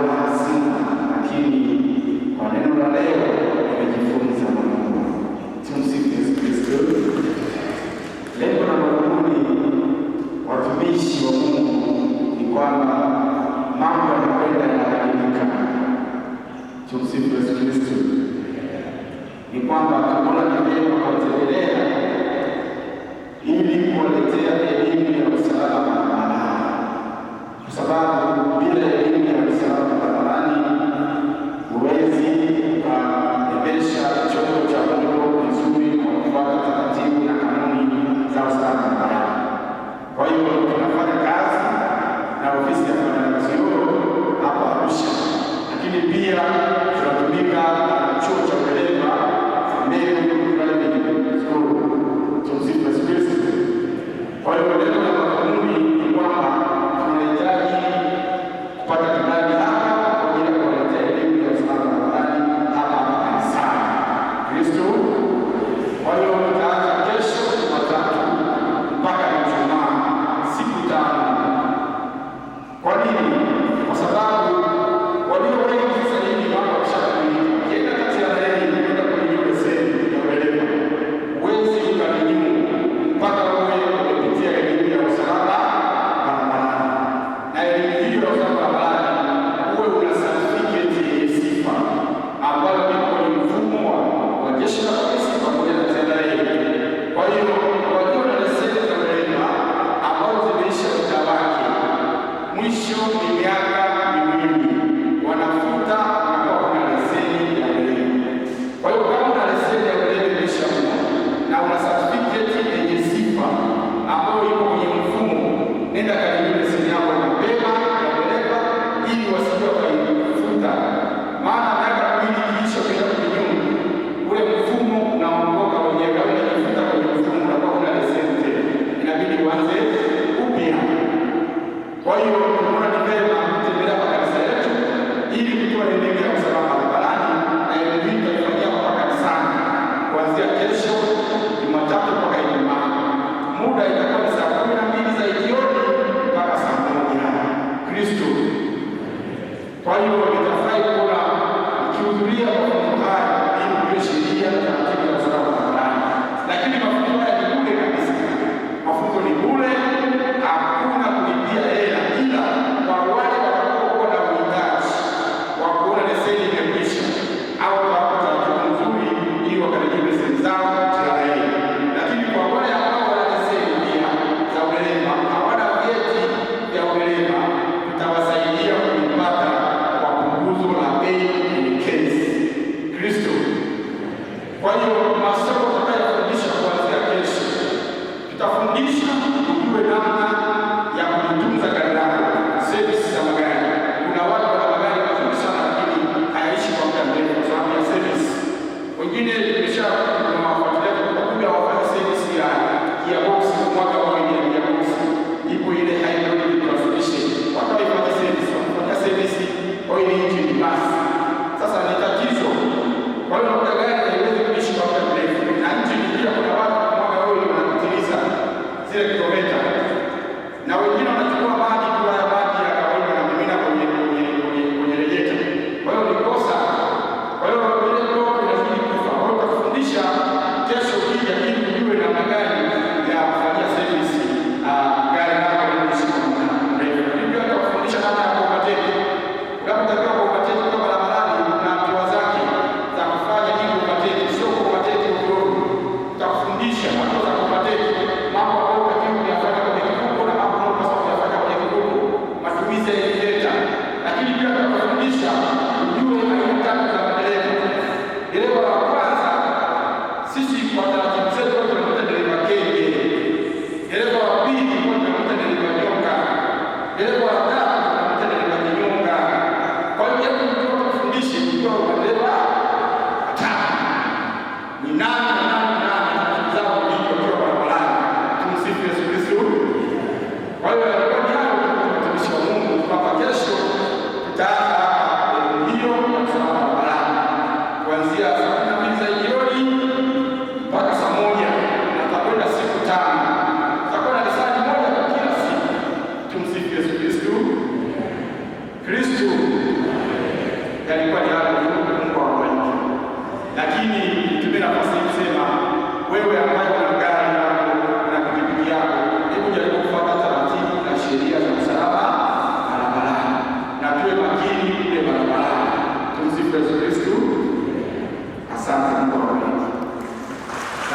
na hasira, lakini kwa neno la leo nimejifunza mambo. Tumsifu Yesu Kristo. Lengo la madhumuni watumishi wa Mungu ni kwamba mambo yanakwenda yanabadilika. Tumsifu Yesu Kristo. Ni kwamba tunaona ni vyema kuwatembelea ili kuwaletea elimu ya usalama barabarani, kwa sababu bila elimu ya usalama barabarani huwezi ukaendesha chombo cha moto vizuri kwa kufuata taratibu na kanuni za usalama barabarani. Kwa hiyo tunafanya kazi na ofisi ya federasion hapa Arusha, lakini pia tunatumika na chuo cha udereva Kwa hiyo lengo la madhumuni ni kwamba tunahitaji kupata kibali hapa kwa ajili ya kuwaletea elimu ya usalama barabarani hapa kanisani Kristo. Kwa hiyo tutaanza kesho Jumatatu mpaka Ijumaa, siku 5. Kwa nini? Kwa sababu walio wengi sasa hivi wako washakamilika. Ukienda kati ya leo unaenda kwenye leseni ya udereva, huwezi ukarenew mpaka Kwa hiyo kwa ni hayo, mtumishi wa Mungu, kwamba kesho